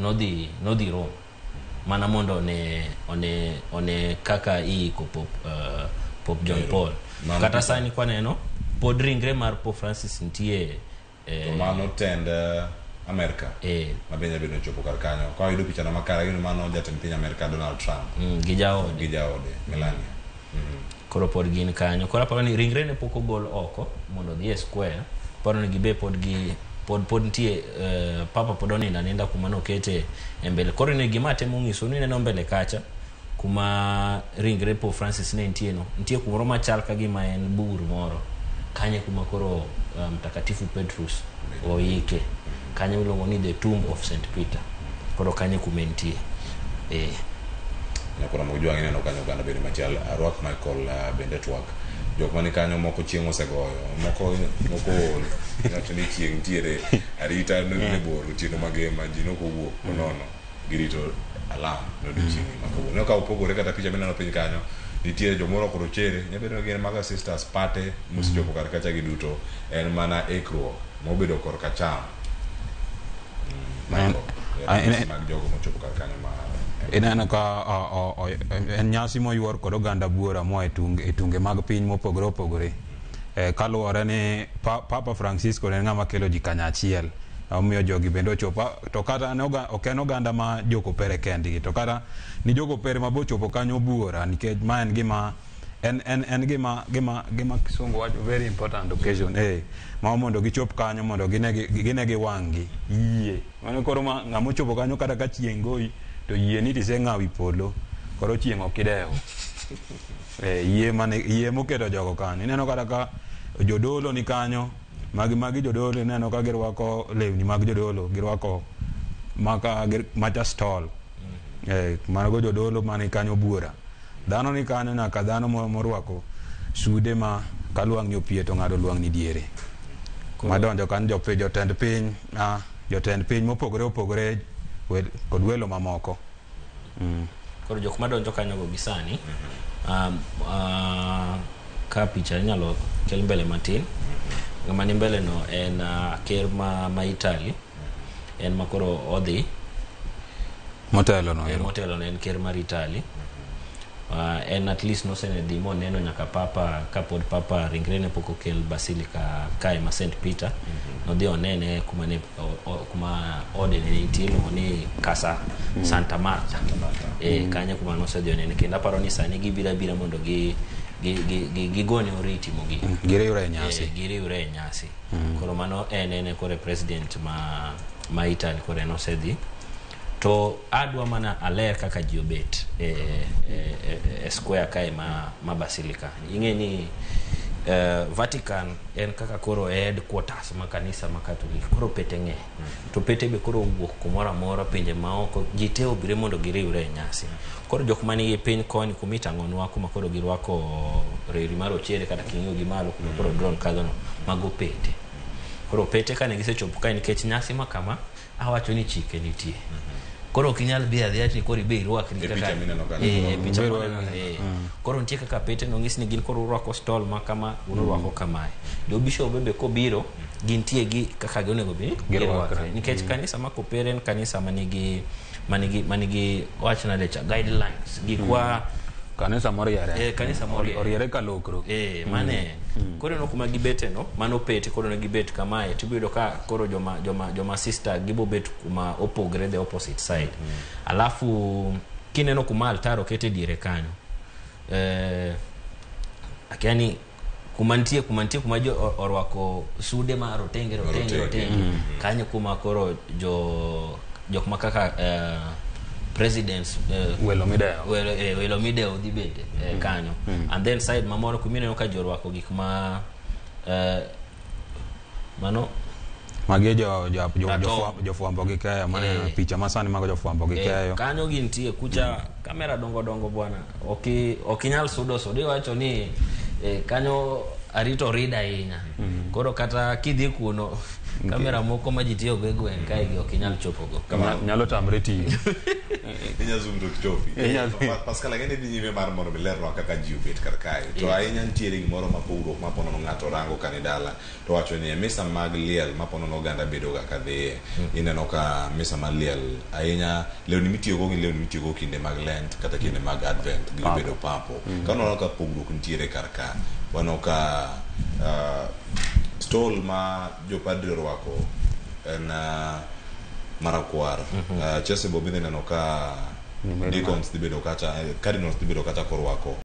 nodhi Rome mana mondo one kaka iko Pope John Paul kata sani kwa neno pod ringre mar Pope Francis ntie to mano tend America ma bende bedo chopo kar kanyo kwa yudo picha na makara gino mano jatend piny America Donald Trump gi jaode Melania koro pod gin kanyo koro paro ni ringre ne poko gol oko mondo dhi square paro ni gibe pod ntie papa pod oninda kuma nokete e mbele koro ne gima temo ngiso ni neno mbele kacha kuma ringre Pope Francis ne ntie kumoro machal ka gima en bur moro kanye kuma koro mtakatifu Petrus oike kanye miluongo ni the tomb of St Peter koro kanye kumentie na kuna mojua ngine no kanyo ganda bende machal Rock Michael bende twak jok mani kanyo moko chiengo segoyo moko ng'atni chieng tiere arita no ne boro tino magema jino ko wuok nono girito alam no chieng mako no ka opogore kata picha mena no piny kanyo nitie jomoro ko rochere nyabedo gin maga sisters pate musijopo kar kacha giduto en mana ekro mobedo kor kacham mag jogo mochopo kar kanyo ma ineno ka en nyasi moyuor kod oganda buora mo e tunge mag piny mopogore opogore kaluwore ni Papa Francisco ne ng'ama kelo ji kanyachiel omiyo jogi bende ochopo to kata ok en oganda ma jokopere kendgi to kata ni jokopere mabochopo kanyo buora nikech ma en gima en gima kisungu wacho very important occasion ma mondo gichop kanyo mondo gine gi wang'gi yie mano koro ng'ama ochopo kanyo kata ka chieng' goyi to yie ni tise ng'awi polo koro chieng' ok idewo yie moketo jogo kanyo ineno kata ka jodolo ni kanyo magi jodolo ineno ka girwako lewni mag jodolo girwako macha stall manago jodolo mani kanyo buora dhano ni kanyo nyaka dhano morwako sude ma kaluang' nyopie to ng'ado luang' ni diere madonjo kan jotend piny mopogore opogore kod welo mamoko koro jok madonjo kanyo go gisani ka picha nyalo kel mbele matin ngama ni mbele no en ker ma Italy en makoro odhi motelo no en ker mar Italy en at least no sene di mo neno nyaka papa kapod papa ringre ne poko kel basilica kai ma St Peter no dio nene kuma ode ne itilo ni Casa Santa Marta kanya kuma no se dio nene kenda paro ni sani gibira mondo gi gone oriti mogi giriure nyasi koro mano ene kore president ma Italy kore no se di to adwa mana aler kaka jiobet square kai ma basilica ingeni Vatican en kaka koro headquarters ma kanisa ma Catholic koro petenge to pete be koro wuok kumora mora pinje maoko jiteo bire mondo giriure nyasi koro jok mani piny koni kumitangonwa kuma koro girwako reri maro chere kata kinyo gimalo kuma koro drone kadhono mago pete koro pete kane gisechopo kai nikech nyasi makama awacho ni chike nitie koro kinyal bi adhiati koro ibe irwakri kaka picha koro nitie kaka pete no ng'is ni gin koro rwako stall ma kama urwako kamae do bishop bebe ko biro gintie gi kaka gonego bi girwakre nikech kanisa ma koperen kanisa manigi wachna lecha guidelines gikwa kanisa moriere kanisa moriere kalokro mane koro no kuma gibete no mano pete koro no gibet kamae tibido ka koro joma sister gibo bet kuma opogre the opposite side alafu kineno kuma altaro kete dire kanyo akiani kumantie kuma jo orwako sude ma rotenge kanyo kuma koro jok makaka presidents Welomideo dibete kanyo and then side mamoro kumine no ka jorwako gik ma mano magi jofwambo gi keyo mane picha masani mago jofwambo gi keyo kanyo gintie kucha kamera dongo bwana okinyal sudo iwacho ni kanyo arito rida ahinya koro kata kidhi kuno kamera moko ma jitiyo go gweng kae gi ok inyal chopo go nyalo tamre tiyo inya zoom to kichopi Pascal agene di nyime mar mondo bilerwa kaka ji obet kar kae to ahinya nitiere gimoro ma pogruok ma pono ng'ato rango kanidala to wacho ni misa mag liel ma pono oganda bedo ga kadhi ineno ka misa mag liel ahinya lewni mitiyo go kinde mag Lent kata kinde mag Advent gi bedo papo kanono ka pogruok nitiere kar ka wano ka stol ma jopadre rwako en marakwar Chelsea bobine neno ka Deacons dibedo kata Cardinals dibedo kata korwako